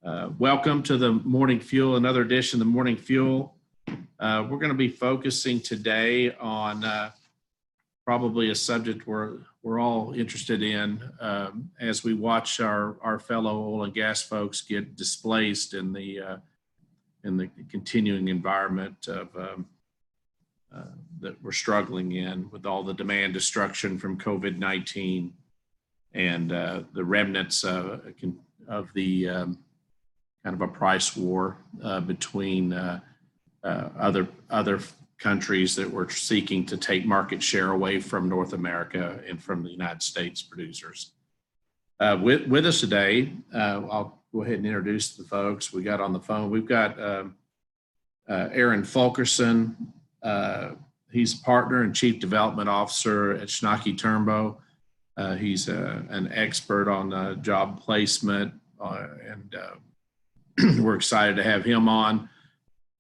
Welcome to the Morning Fuel, another edition of the Morning Fuel. We're going to be focusing today on probably a subject we're all interested in as we watch our fellow oil and gas folks get displaced in the continuing environment of that we're struggling in with all the demand destruction from COVID-19 and the remnants of the kind of a price war between other countries that were seeking to take market share away from North America and from the United States producers. With us today, I'll go ahead and introduce the folks we got on the phone. We've got Aaron Fulkerson. He's partner and chief development officer at Schnake Turnbo. He's an expert on job placement, and we're excited to have him on.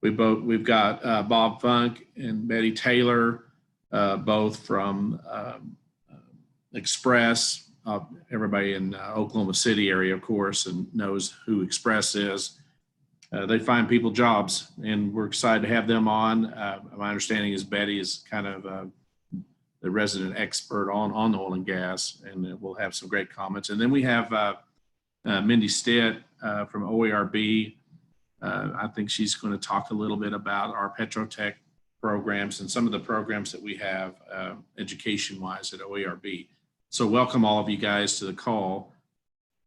We've got Bob Funk and Betty Taylor, both from Express. Everybody in Oklahoma City area, of course, and knows who Express is. They find people jobs, and we're excited to have them on. My understanding is Betty is kind of the resident expert on oil and gas, and we'll have some great comments. And then we have Mindy Stitt from OERB. I think she's going to talk a little bit about our Petrotech programs and some of the programs that we have education-wise at OERB. So welcome all of you guys to the call.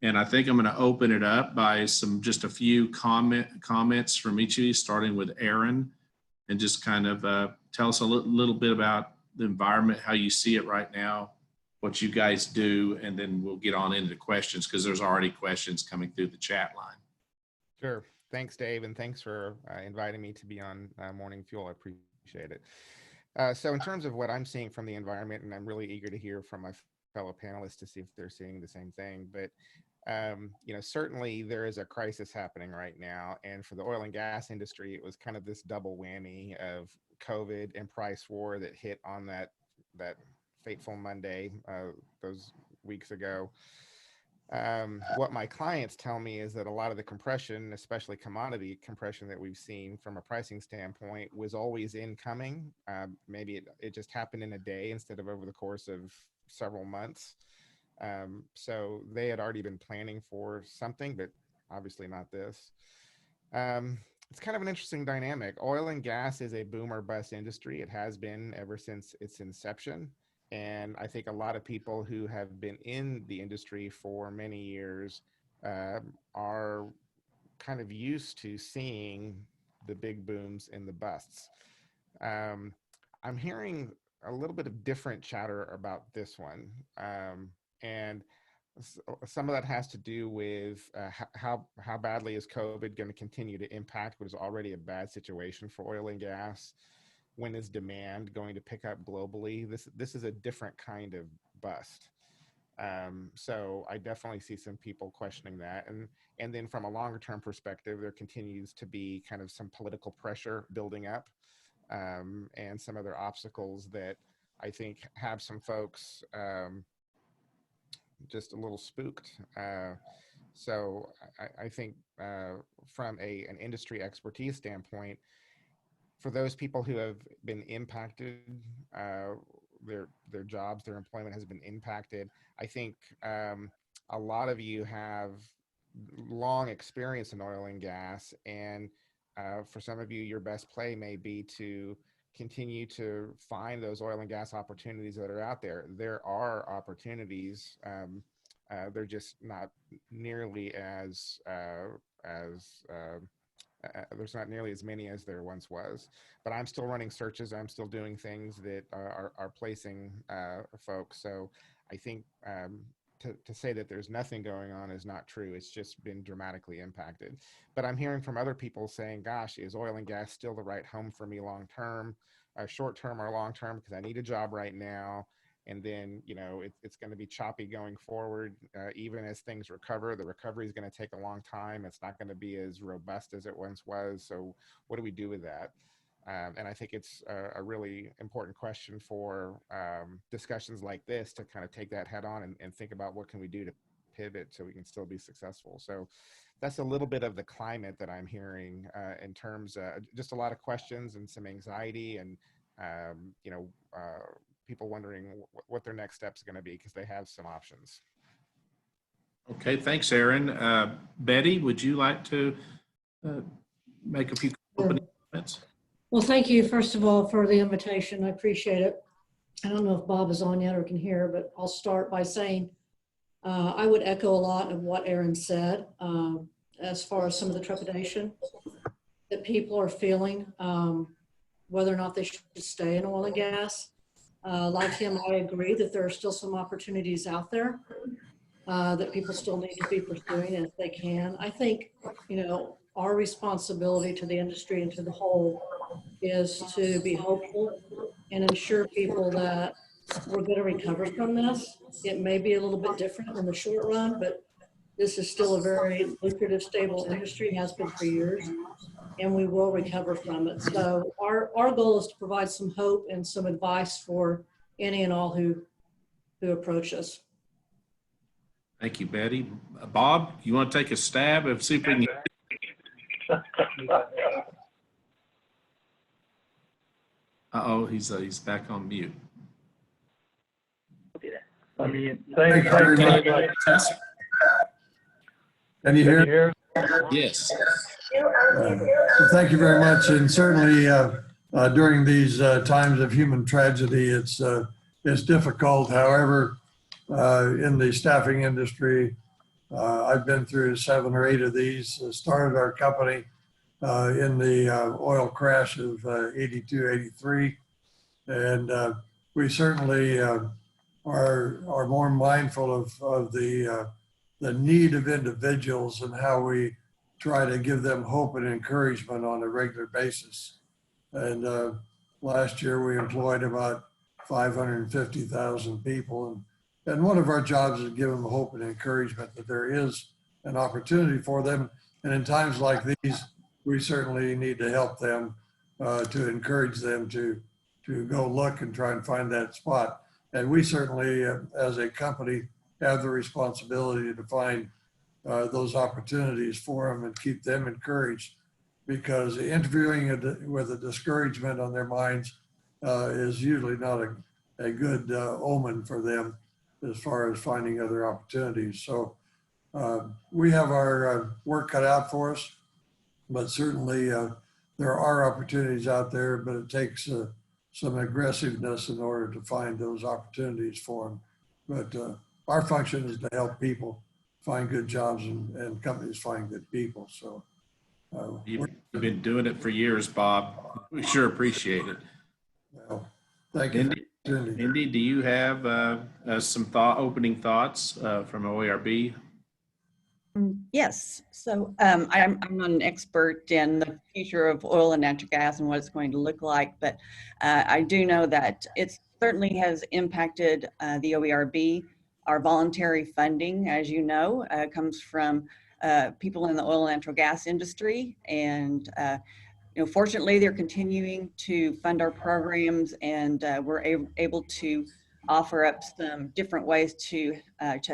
And I think I'm going to open it up by just a few comments from each of you, starting with Aaron, and just kind of tell us a little bit about the environment, how you see it right now, what you guys do, and then we'll get on into the questions because there's already questions coming through the chat line. Sure. Thanks, Dave, and thanks for inviting me to be on Morning Fuel. I appreciate it. So in terms of what I'm seeing from the environment, and I'm really eager to hear from my fellow panelists to see if they're seeing the same thing, but certainly there is a crisis happening right now. And for the oil and gas industry, it was kind of this double whammy of COVID and price war that hit on that fateful Monday, those weeks ago. What my clients tell me is that a lot of the compression, especially commodity compression that we've seen from a pricing standpoint, was always incoming. Maybe it just happened in a day instead of over the course of several months. So they had already been planning for something, but obviously not this. It's kind of an interesting dynamic. Oil and gas is a boom or bust industry. It has been ever since its inception. And I think a lot of people who have been in the industry for many years are kind of used to seeing the big booms and the busts. I'm hearing a little bit of different chatter about this one. And some of that has to do with how badly is COVID going to continue to impact what is already a bad situation for oil and gas. When is demand going to pick up globally? This is a different kind of bust. So I definitely see some people questioning that. And then from a longer term perspective, there continues to be kind of some political pressure building up and some other obstacles that I think have some folks just a little spooked. So I think from an industry expertise standpoint, for those people who have been impacted, their jobs, their employment has been impacted. I think a lot of you have long experience in oil and gas, and for some of you, your best play may be to continue to find those oil and gas opportunities that are out there. There are opportunities. They're just not nearly as there's not nearly as many as there once was, but I'm still running searches. I'm still doing things that are placing folks. So I think to say that there's nothing going on is not true. It's just been dramatically impacted. But I'm hearing from other people saying, gosh, is oil and gas still the right home for me long term, short term or long term, because I need a job right now. And then, it's going to be choppy going forward. Even as things recover, the recovery is going to take a long time. It's not going to be as robust as it once was. So what do we do with that? And I think it's a really important question for discussions like this to kind of take that head on and think about what can we do to pivot so we can still be successful. So that's a little bit of the climate that I'm hearing in terms of just a lot of questions and some anxiety and, you know, people wondering what their next step is going to be because they have some options. Okay, thanks, Aaron. Betty, would you like to make a few opening comments? Well, thank you, first of all, for the invitation. I appreciate it. I don't know if Bob is on yet or can hear, but I'll start by saying I would echo a lot of what Aaron said as far as some of the trepidation that people are feeling, whether or not they should stay in oil and gas. Like him, I agree that there are still some opportunities out there that people still need to be pursuing if they can. I think, you know, our responsibility to the industry and to the whole is to be hopeful and ensure people that we're going to recover from this. It may be a little bit different in the short run, but this is still a very lucrative, stable industry, has been for years, and we will recover from it. So our goal is to provide some hope and some advice for any and all who approach us. Thank you, Betty. Bob, you want to take a stab of see if we can? Uh-oh, he's back on mute. I mean, thank you very much. Can you hear? Yes. Well, thank you very much. And certainly during these times of human tragedy, it's difficult. However, in the staffing industry, I've been through 7 or 8 of these. Started our company in the oil crash of 82, 83. And we certainly are more mindful of the need of individuals and how we try to give them hope and encouragement on a regular basis. And last year we employed about 550,000 people. And one of our jobs is to give them hope and encouragement that there is an opportunity for them. And in times like these, we certainly need to help them to encourage them to go look and try and find that spot. And we certainly, as a company, have the responsibility to find those opportunities for them and keep them encouraged, because interviewing with a discouragement on their minds is usually not a good omen for them as far as finding other opportunities. So we have our work cut out for us, but certainly there are opportunities out there, but it takes some aggressiveness in order to find those opportunities for them. But our function is to help people find good jobs and companies find good people. So You've been doing it for years, Bob. We sure appreciate it. well, thank you. Indy, do you have some opening thoughts from OERB? Yes. So I'm not an expert in the future of oil and natural gas and what it's going to look like, but I do know that it certainly has impacted the OERB. Our voluntary funding, as you know, comes from people in the oil and natural gas industry. And you know, fortunately, they're continuing to fund our programs, and we're able to offer up some different ways to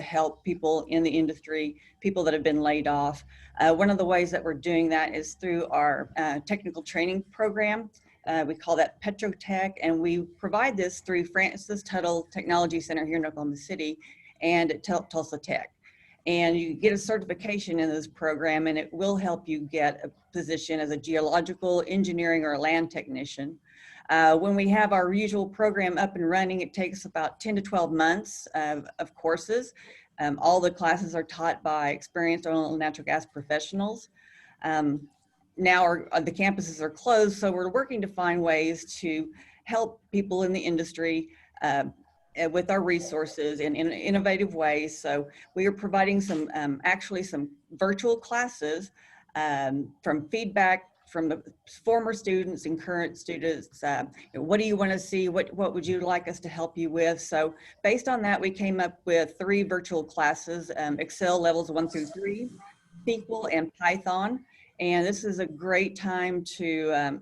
help people in the industry, people that have been laid off. One of the ways that we're doing that is through our technical training program. We call that Petrotech, and we provide this through Francis Tuttle Technology Center here in Oklahoma City and at Tulsa Tech. And you get a certification in this program, and it will help you get a position as a geological engineering or a land technician. When we have our usual program up and running, it takes about 10 to 12 months of courses. All the classes are taught by experienced oil and natural gas professionals. Now the campuses are closed, so we're working to find ways to help people in the industry with our resources in innovative ways. So we are providing some, actually some virtual classes from feedback from the former students and current students. What do you want to see? What would you like us to help you with? So based on that, we came up with 3 virtual classes, Excel levels 1 through 3, SQL and Python. And this is a great time to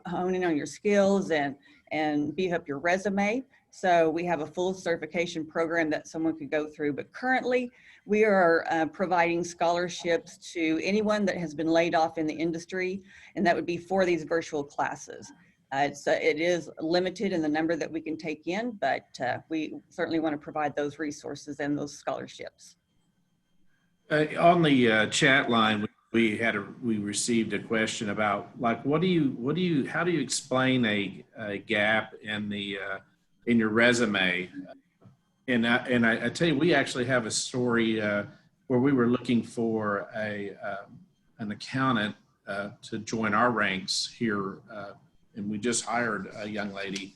hone in on your skills and beef up your resume. So we have a full certification program that someone could go through, but currently we are providing scholarships to anyone that has been laid off in the industry, and that would be for these virtual classes. It is limited in the number that we can take in, but we certainly want to provide those resources and those scholarships. On the chat line, we received a question about, like, how do you explain a gap in in your resume? And I tell you, we actually have a story where we were looking for an accountant to join our ranks here, and we just hired a young lady.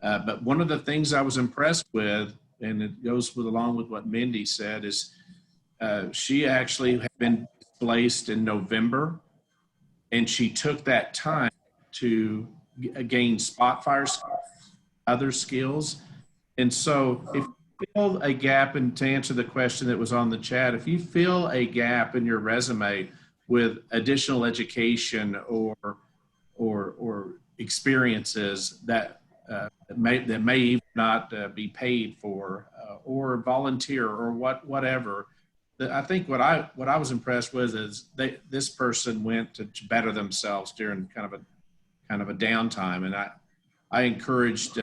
But one of the things I was impressed with, and it goes along with what Mindy said, is she actually had been displaced in November, and she took that time to gain spot fire skills, other skills. And so if you feel a gap, and to answer the question that was on the chat, if you feel a gap in your resume with additional education or experiences that may even not be paid for, or volunteer, or whatever. I think what I was impressed with is this person went to better themselves during kind of a downtime, and I encouraged.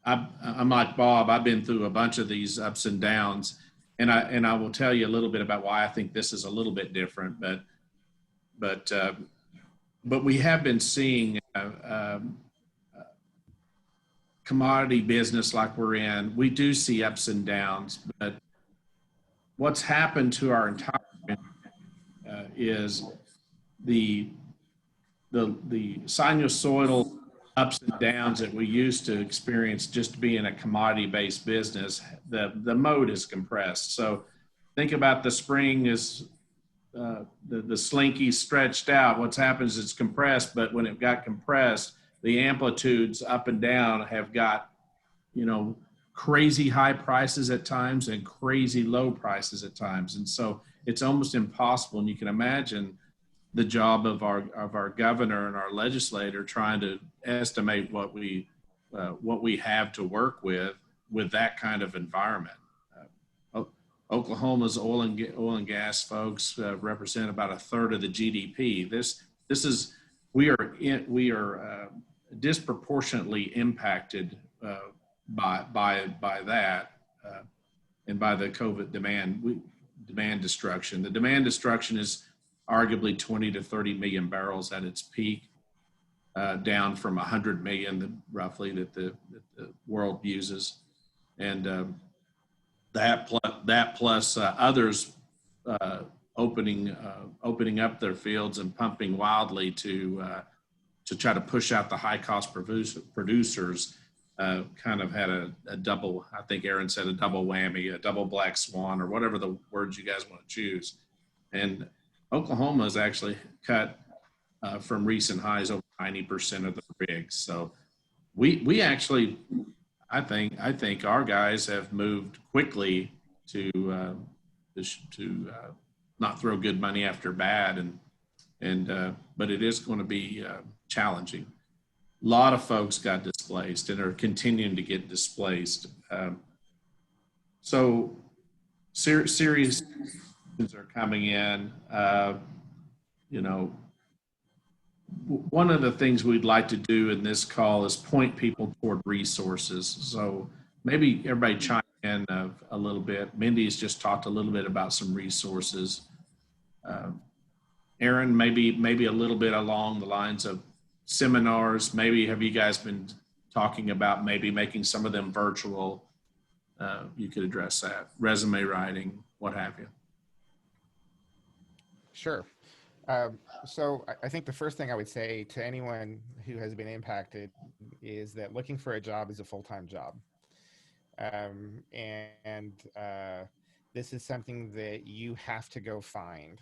I'm like Bob. I've been through a bunch of these ups and downs, and I will tell you a little bit about why I think this is a little bit different. But we have been seeing commodity business like we're in. We do see ups and downs, but what's happened to our entire is the sinusoidal ups and downs that we used to experience just being a commodity-based business. The mode is compressed. So think about the spring is the slinky stretched out. What's happened is it's compressed, but when it got compressed, the amplitudes up and down have got, crazy high prices at times and crazy low prices at times. And so it's almost impossible. And you can imagine the job of our governor and our legislator trying to estimate what we have to work with that kind of environment. Oklahoma's oil and gas folks represent about a third of the GDP. We are disproportionately impacted by that and by the COVID demand destruction. The demand destruction is arguably 20 to 30 million barrels at its peak, down from 100 million roughly that the world uses, and that plus others opening up their fields and pumping wildly to try to push out the high cost producers. Kind of had a double, I think Aaron said, a double whammy, a double black swan, or whatever the words you guys want to choose. And Oklahoma has actually cut from recent highs over 90% of the rigs. So we actually, I think our guys have moved quickly to not throw good money after bad, but it is going to be challenging. A lot of folks got displaced and are continuing to get displaced. So serious questions are coming in. One of the things we'd like to do in this call is point people toward resources. So maybe everybody chime in a little bit. Mindy's just talked a little bit about some resources. Aaron, maybe a little bit along the lines of seminars. Maybe have you guys been talking about maybe making some of them virtual? You could address that. Resume writing, what have you. Sure. So I think the first thing I would say to anyone who has been impacted is that looking for a job is a full-time job. This is something that you have to go find.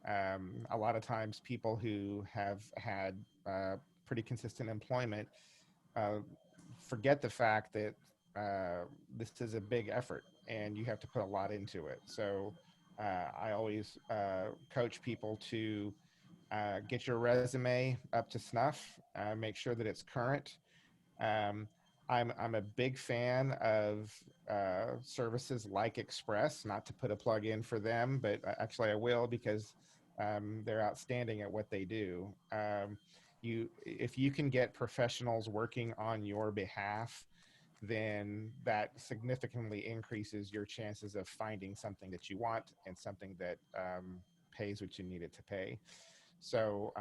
A lot of times people who have had pretty consistent employment forget the fact that this is a big effort and you have to put a lot into it. So I always coach people to get your resume up to snuff, make sure that it's current. I'm a big fan of services like Express, not to put a plug in for them, but actually I will, because they're outstanding at what they do. If you can get professionals working on your behalf, then that significantly increases your chances of finding something that you want and something that pays what you need it to pay. So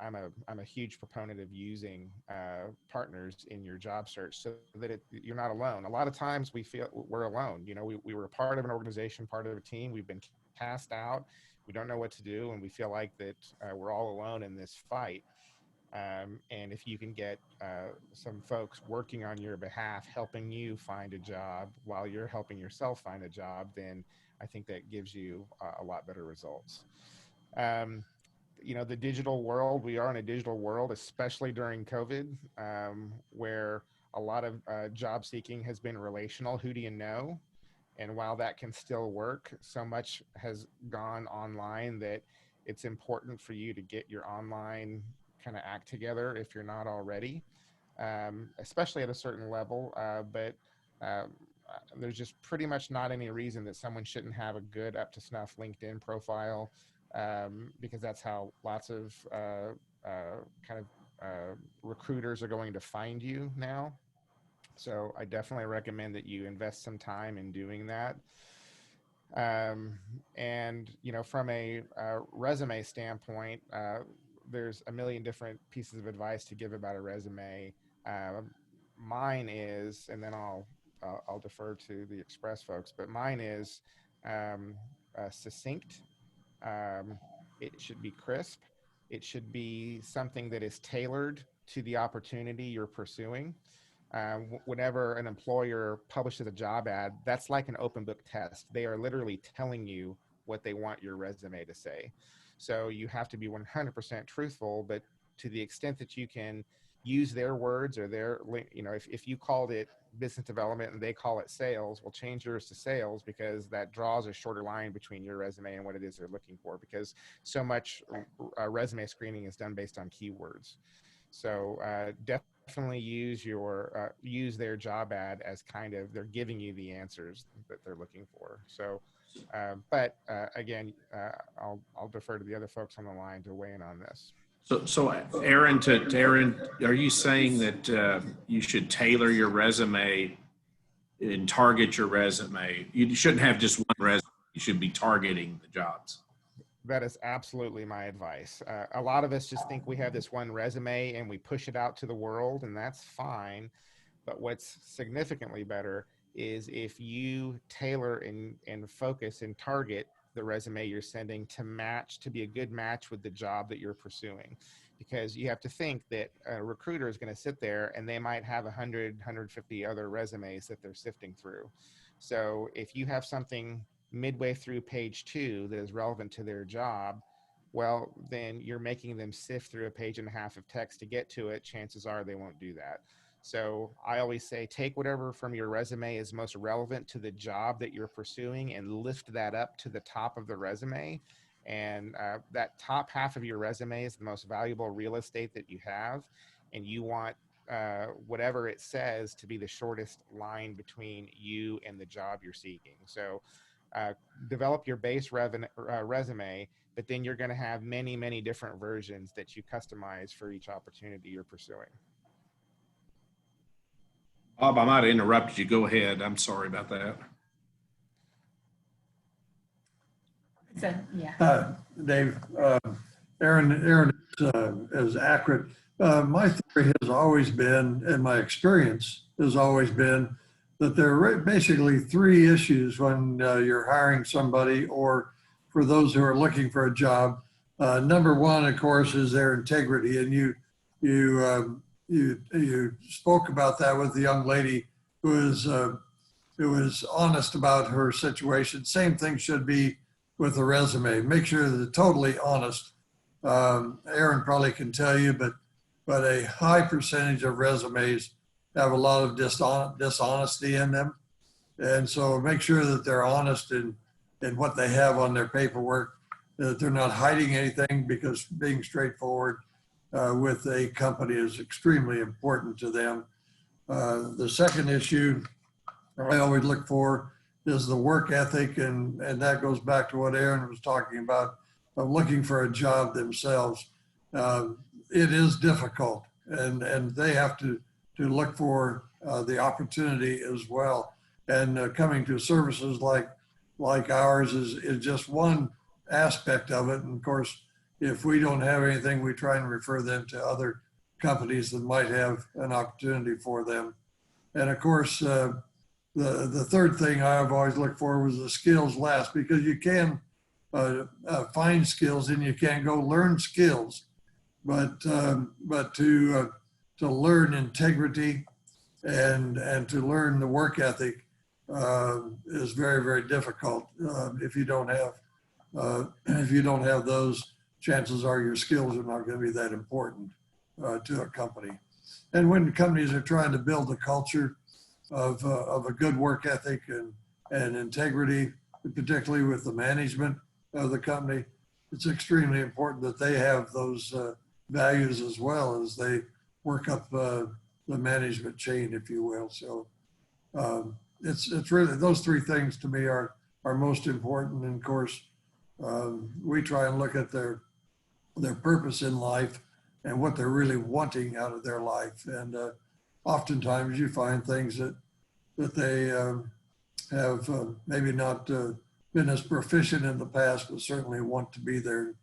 I'm a huge proponent of using partners in your job search so that you're not alone. A lot of times we feel we're alone. You know, we were a part of an organization, part of a team. We've been cast out. We don't know what to do, and we feel like that we're all alone in this fight. And if you can get some folks working on your behalf, helping you find a job while you're helping yourself find a job, then I think that gives you a lot better results. You know, the digital world, we are in a digital world, especially during COVID, where a lot of job seeking has been relational. Who do you know? And while that can still work, so much has gone online that it's important for you to get your online kind of act together if you're not already, especially at a certain level. But there's just pretty much not any reason that someone shouldn't have a good up to snuff LinkedIn profile, because that's how lots of recruiters are going to find you now. So I definitely recommend that you invest some time in doing that. And, you know, from a resume standpoint, there's a million different pieces of advice to give about a resume. Mine is, and then I'll defer to the Express folks, but mine is succinct. It should be crisp. It should be something that is tailored to the opportunity you're pursuing. Whenever an employer publishes a job ad, that's like an open book test. They are literally telling you what they want your resume to say. So you have to be 100% truthful, but to the extent that you can use their words or their, you know, if you called it business development and they call it sales, well, change yours to sales, because that draws a shorter line between your resume and what it is they're looking for, because so much resume screening is done based on keywords. So definitely use their job ad as kind of, they're giving you the answers that they're looking for. So, but again, I'll defer to the other folks on the line to weigh in on this. So Aaron, to Aaron, are you saying that you should tailor your resume and target your resume? You shouldn't have just one resume. You should be targeting the jobs. That is absolutely my advice. A lot of us just think we have this one resume and we push it out to the world, and that's fine. But what's significantly better is if you tailor and focus and target the resume you're sending to be a good match with the job that you're pursuing. Because you have to think that a recruiter is going to sit there and they might have 100, 150 other resumes that they're sifting through. So if you have something midway through page 2 that is relevant to their job, well, then you're making them sift through a page and a half of text to get to it. Chances are they won't do that. So I always say, take whatever from your resume is most relevant to the job that you're pursuing and lift that up to the top of the resume. And that top half of your resume is the most valuable real estate that you have. And you want whatever it says to be the shortest line between you and the job you're seeking. So develop your base resume, but then you're going to have many, many different versions that you customize for each opportunity you're pursuing. Bob, I might have interrupted you. Go ahead. I'm sorry about that. So, yeah. Dave, Aaron is accurate. My theory has always been, and my experience has always been, that there are basically 3 issues when you're hiring somebody or for those who are looking for a job. Number 1, of course, is their integrity. And you spoke about that with the young lady who was honest about her situation. Same thing should be with a resume. Make sure that they're totally honest. Aaron probably can tell you, but a high percentage of resumes have a lot of dishonesty in them. And so make sure that they're honest in what they have on their paperwork, that they're not hiding anything, because being straightforward with a company is extremely important to them. The second issue I always look for is the work ethic, and that goes back to what Aaron was talking about, of looking for a job themselves. It is difficult, and they have to look for the opportunity as well. And coming to services like ours is just one aspect of it. And of course, if we don't have anything, we try and refer them to other companies that might have an opportunity for them. And of course, the third thing I've always looked for was the skills last, because you can find skills and you can go learn skills, but to learn integrity and to learn the work ethic is very, very difficult. If you don't have those, chances are your skills are not going to be that important to a company. And when companies are trying to build a culture of a good work ethic and integrity, particularly with the management of the company, it's extremely important that they have those values as well as they work up the management chain, if you will. So it's really those three things to me are most important. And of course, we try and look at their purpose in life and what they're really wanting out of their life. And oftentimes you find things that they have maybe not been as proficient in the past, but certainly want to be there.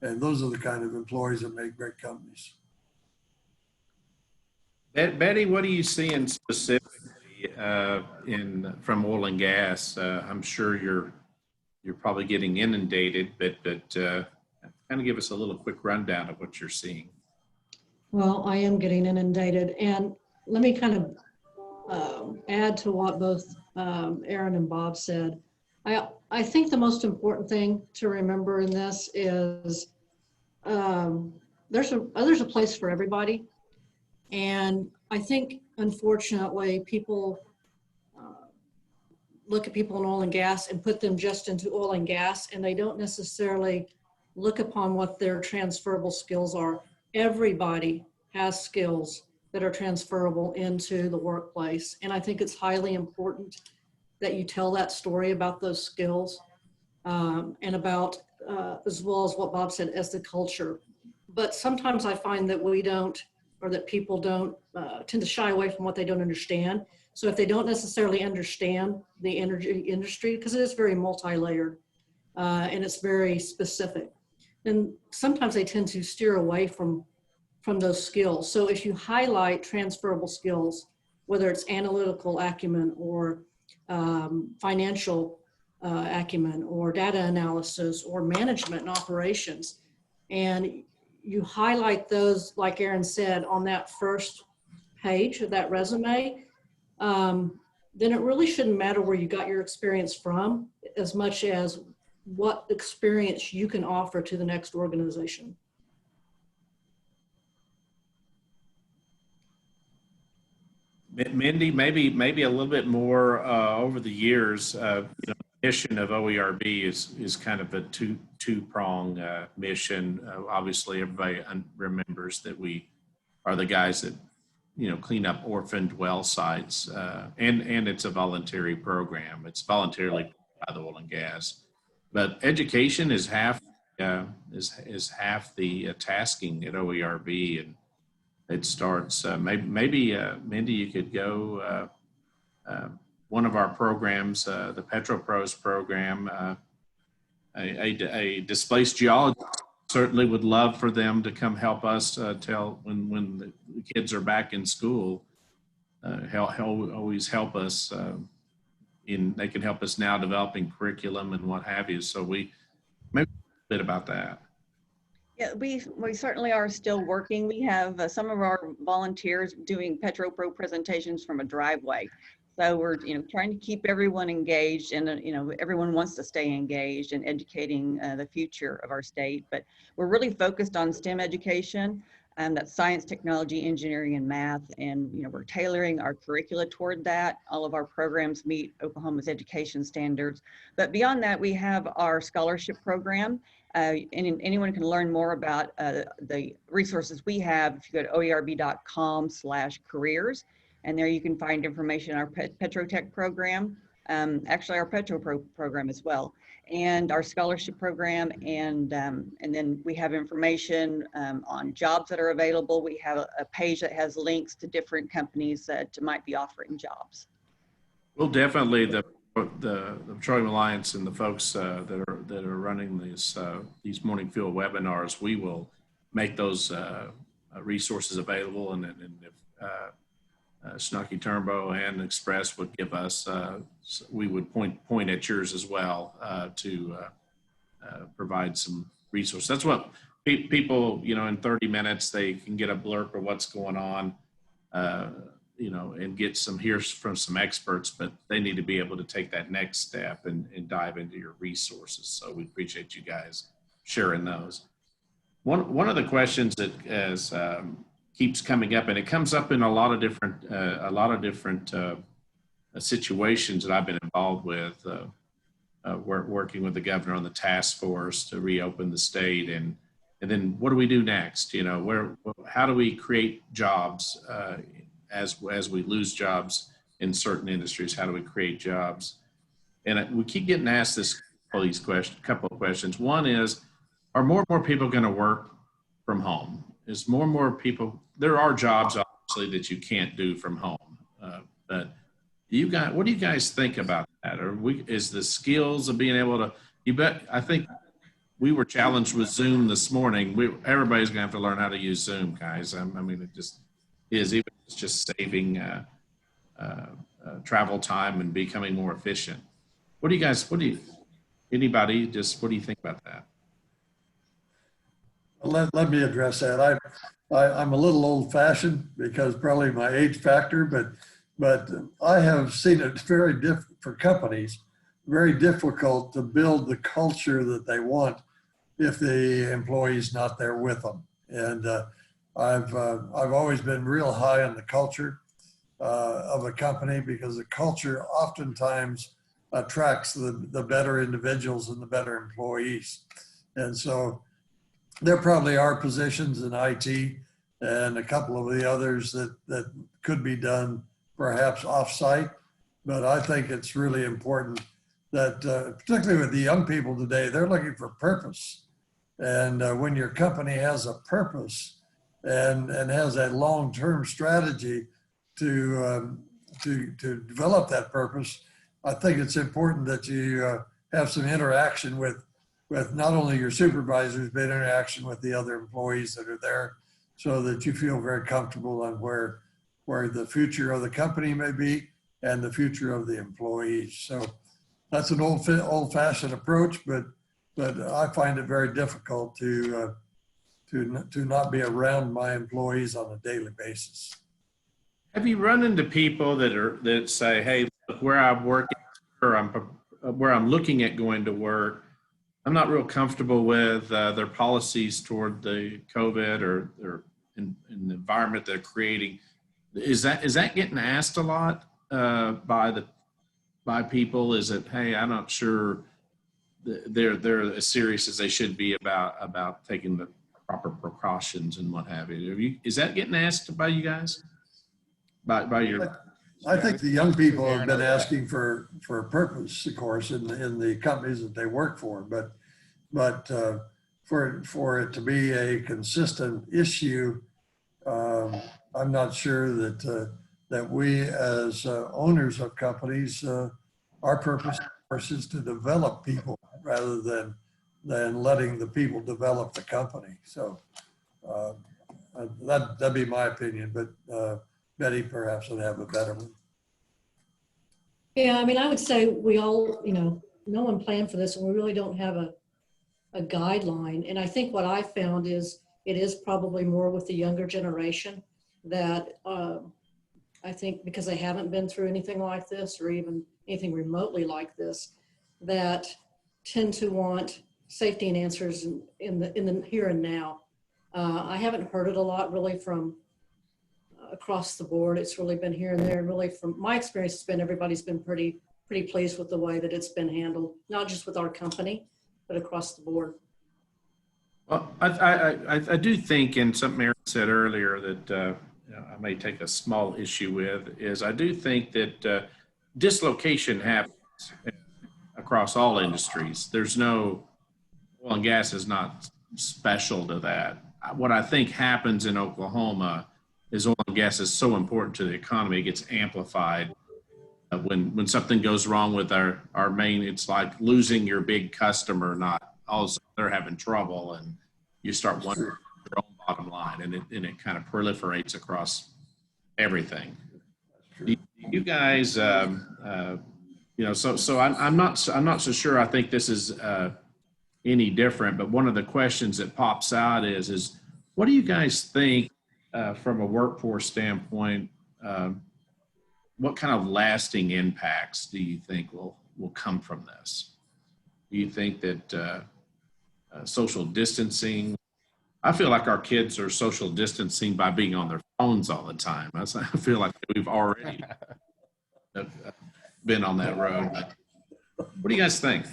And those are the kind of employees that make great companies. Betty, what are you seeing specifically from oil and gas? I'm sure you're probably getting inundated, but kind of give us a little quick rundown of what you're seeing. Well, I am getting inundated, and let me kind of add to what both Aaron and Bob said. I think the most important thing to remember in this is there's a place for everybody. And I think, unfortunately, people look at people in oil and gas and put them just into oil and gas, and they don't necessarily look upon what their transferable skills are. Everybody has skills that are transferable into the workplace. And I think it's highly important that you tell that story about those skills and about, as well as what Bob said, as the culture. But sometimes I find that we don't, or that people don't tend to shy away from what they don't understand. So if they don't necessarily understand the energy industry, because it is very multi-layered and it's very specific, then sometimes they tend to steer away from those skills. So if you highlight transferable skills, whether it's analytical acumen or financial acumen or data analysis or management and operations, and you highlight those, like Aaron said, on that first page of that resume, then it really shouldn't matter where you got your experience from as much as what experience you can offer to the next organization. Mindy, maybe a little bit more over the years. The mission of OERB is kind of a two-prong mission. Obviously, everybody remembers that we are the guys that clean up orphaned well sites, and it's a voluntary program. It's voluntarily by the oil and gas, but education is half the tasking at OERB, and it starts maybe Mindy, you could go one of our programs, the PetroPros program. A displaced geologist certainly would love for them to come help us tell when the kids are back in school. Always help us they can help us now developing curriculum and what have you. So we maybe a bit about that. Yeah, we certainly are still working. We have some of our volunteers doing PetroPro presentations from a driveway. So we're trying to keep everyone engaged, and everyone wants to stay engaged in educating the future of our state. But we're really focused on STEM education, and that's science, technology, engineering, and math. And we're tailoring our curricula toward that. All of our programs meet Oklahoma's education standards. But beyond that, we have our scholarship program. And anyone can learn more about the resources we have if you go to oerb.com/careers. And there you can find information on our Petrotech program, actually our program as well, and our scholarship program. And then we have information on jobs that are available. We have a page that has links to different companies that might be offering jobs. Well, definitely the Petroleum Alliance and the folks that are running these morning fuel webinars, we will make those resources available, and if Schnake Turnbo and Express would give us, we would point at yours as well to provide some resources. That's what people, in 30 minutes, they can get a blurb of what's going on, and get hear from some experts, but they need to be able to take that next step and dive into your resources. So we appreciate you guys sharing those. One of the questions that keeps coming up, and it comes up in a lot of different situations that I've been involved with, working with the governor on the task force to reopen the state, and then what do we do next? How do we create jobs as we lose jobs in certain industries? How do we create jobs? And we keep getting asked couple of questions. One is, are more and more people going to work from home? Is more and more people, there are jobs obviously that you can't do from home, but what do you guys think about that? Is the skills of being able to, I think we were challenged with Zoom this morning. Everybody's going to have to learn how to use Zoom, guys. I mean, it just is, even it's just saving travel time and becoming more efficient. What do you think about that? Let me address that. I'm a little old-fashioned because probably my age factor, but I have seen it very different for companies, very difficult to build the culture that they want if the employee's not there with them. And I've always been real high on the culture of a company, because the culture oftentimes attracts the better individuals and the better employees. And so there probably are positions in IT and a couple of the others that could be done perhaps off-site, but I think it's really important that, particularly with the young people today, they're looking for purpose. And when your company has a purpose and has a long-term strategy to develop that purpose, I think it's important that you have some interaction with not only your supervisors, but interaction with the other employees that are there, so that you feel very comfortable on where the future of the company may be and the future of the employees. So that's an old-fashioned approach, but I find it very difficult to not be around my employees on a daily basis. Have you run into people that say, "Hey, look, where I'm working, or where I'm looking at going to work, I'm not real comfortable with their policies toward the COVID or in the environment they're creating"? Is that getting asked a lot by people? Is it, "Hey, I'm not sure they're as serious as they should be about taking the proper precautions and what have you"? Is that getting asked by you guys? By your? I think the young people have been asking for a purpose, of course, in the companies that they work for, but for it to be a consistent issue, I'm not sure that we as owners of companies, our purpose, of course, is to develop people rather than letting the people develop the company. So that'd be my opinion, but Betty perhaps would have a better one. Yeah, I mean, I would say we all, no one planned for this, and we really don't have a guideline. And I think what I found is it is probably more with the younger generation that I think because they haven't been through anything like this or even anything remotely like this, that tend to want safety and answers in the here and now. I haven't heard it a lot really from across the board. It's really been here and there. And really from my experience, it's been everybody's been pretty pleased with the way that it's been handled, not just with our company, but across the board. Well, I do think, and something Aaron said earlier, that I may take a small issue with is I do think that dislocation happens across all industries. There's no, oil and gas is not special to that. What I think happens in Oklahoma is oil and gas is so important to the economy, it gets amplified. When something goes wrong with our main, it's like losing your big customer, not all of a sudden they're having trouble and you start wondering your own bottom line, and it kind of proliferates across everything. You guys, you know, so I'm not so sure. I think this is any different, but one of the questions that pops out is what do you guys think from a workforce standpoint? What kind of lasting impacts do you think will come from this? Do you think that social distancing? I feel like our kids are social distancing by being on their phones all the time. I feel like we've already been on that road. What do you guys think?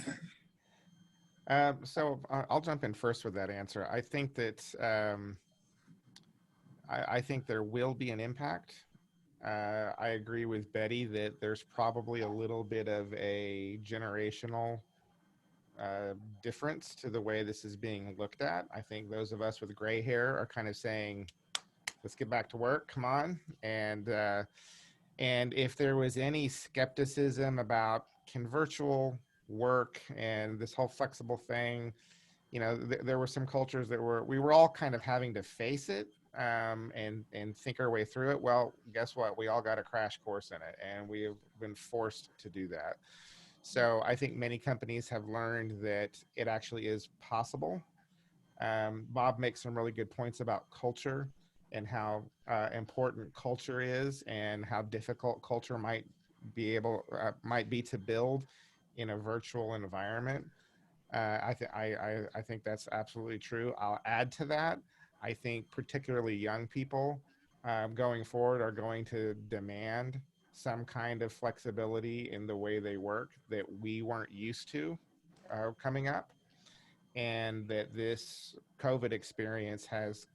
So I'll jump in first with that answer. I think that I think there will be an impact. I agree with Betty that there's probably a little bit of a generational difference to the way this is being looked at. I think those of us with gray hair are kind of saying, let's get back to work, come on. And if there was any skepticism about can virtual work and this whole flexible thing, you know, there were some cultures that we were all kind of having to face it and think our way through it. Well, guess what? We all got a crash course in it, and we have been forced to do that. So I think many companies have learned that it actually is possible. Bob makes some really good points about culture and how important culture is and how difficult culture might be to build in a virtual environment. I think that's absolutely true. I'll add to that. I think particularly young people going forward are going to demand some kind of flexibility in the way they work that we weren't used to coming up, and that this COVID experience has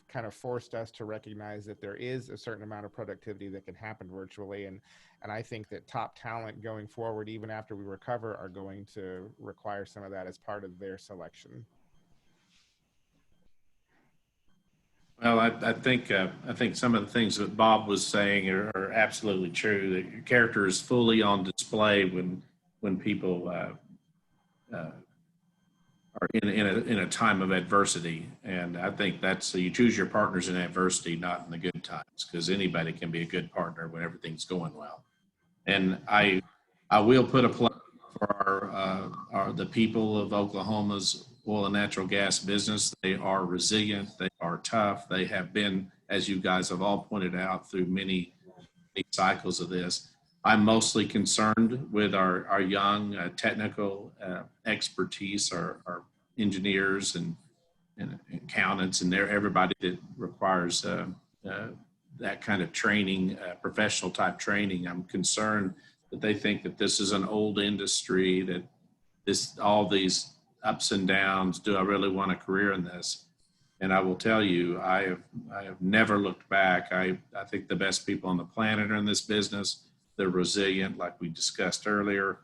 kind of forced us to recognize that there is a certain amount of productivity that can happen virtually. And I think that top talent going forward, even after we recover, are going to require some of that as part of their selection. Well, I think some of the things that Bob was saying are absolutely true. That your character is fully on display when people are in a time of adversity, and I think that's you choose your partners in adversity, not in the good times, because anybody can be a good partner when everything's going well. And I will put a plug for the people of Oklahoma's oil and natural gas business. They are resilient. They are tough. They have been, as you guys have all pointed out, through many cycles of this. I'm mostly concerned with our young technical expertise, our engineers and accountants, and everybody that requires that kind of training, professional type training. I'm concerned that they think that this is an old industry, that all these ups and downs. Do I really want a career in this? And I will tell you, I have never looked back. I think the best people on the planet are in this business. They're resilient, like we discussed earlier.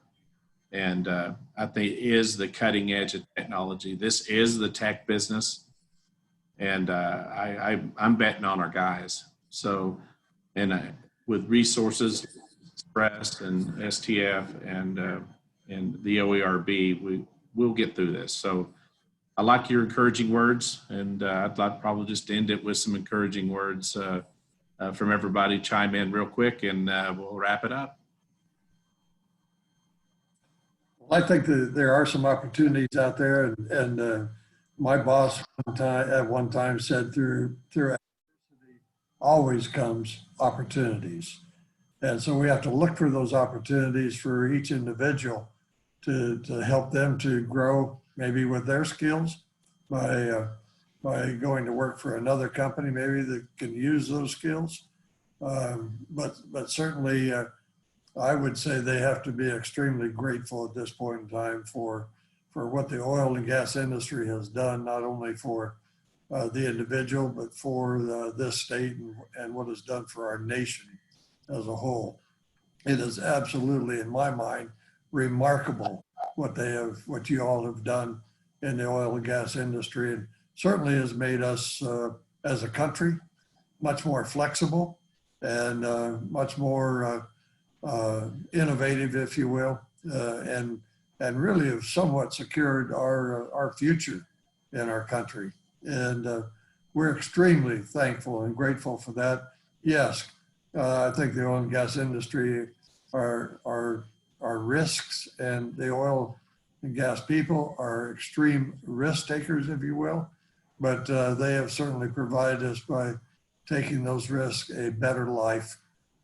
And I think it is the cutting edge of technology. This is the tech business. And I'm betting on our guys. So, and with resources, Express and STF and the OERB, we'll get through this. So I like your encouraging words, and I'd like probably just end it with some encouraging words from everybody. Chime in real quick, and we'll wrap it up. Well, I think that there are some opportunities out there, and my boss at one time said through adversity always comes opportunities. And so we have to look for those opportunities for each individual to help them to grow, maybe with their skills by going to work for another company, maybe that can use those skills. But certainly I would say they have to be extremely grateful at this point in time for what the oil and gas industry has done, not only for the individual, but for this state and what it's done for our nation as a whole. It is absolutely, in my mind, remarkable what you all have done in the oil and gas industry, and certainly has made us as a country much more flexible and much more innovative, if you will, and really have somewhat secured our future in our country. And we're extremely thankful and grateful for that. Yes, I think the oil and gas industry are risks, and the oil and gas people are extreme risk takers, if you will. But they have certainly provided us by taking those risks a better life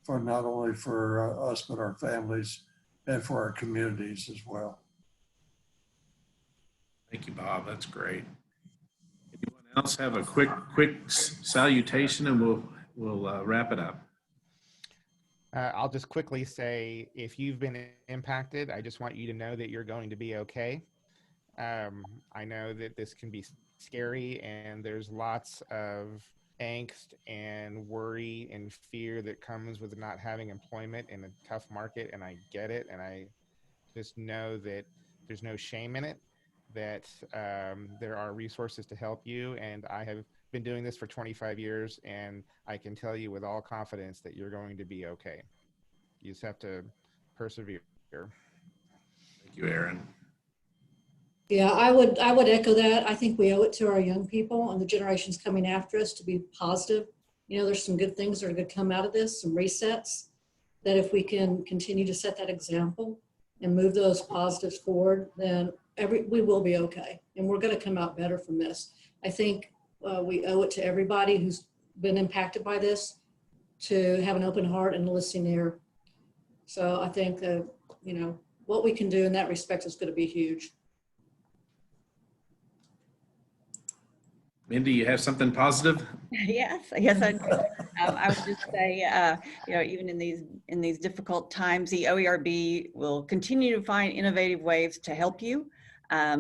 for not only for us, but our families and for our communities as well. Thank you, Bob. That's great. Anyone else have a quick salutation, and we'll wrap it up. I'll just quickly say, if you've been impacted, I just want you to know that you're going to be okay. I know that this can be scary, and there's lots of angst and worry and fear that comes with not having employment in a tough market, and I get it, and I just know that there's no shame in it, that there are resources to help you, and I have been doing this for 25 years, and I can tell you with all confidence that you're going to be okay. You just have to persevere. Thank you, Aaron. Yeah, I would echo that. I think we owe it to our young people and the generations coming after us to be positive. You know, there's some good things that are going to come out of this, some resets, that if we can continue to set that example and move those positives forward, then we will be okay. And we're going to come out better from this. I think we owe it to everybody who's been impacted by this to have an open heart and a listening ear. So I think that, you know, what we can do in that respect is going to be huge. Mindy, you have something positive? Yes, I do. I would just say, you know, even in these difficult times, the OERB will continue to find innovative ways to help you.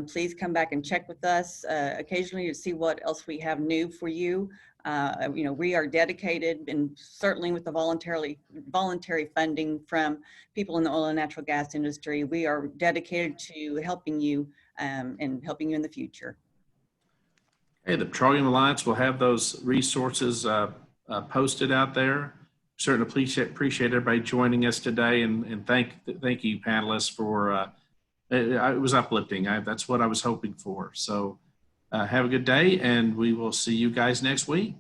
Please come back and check with us occasionally to see what else we have new for you. You know, we are dedicated, and certainly with the voluntary funding from people in the oil and natural gas industry, we are dedicated to helping you and helping you in the future. Hey, the Petroleum Alliance will have those resources posted out there. Certainly appreciate everybody joining us today, and thank you, panelists, for it was uplifting. That's what I was hoping for. So have a good day, and we will see you guys next week.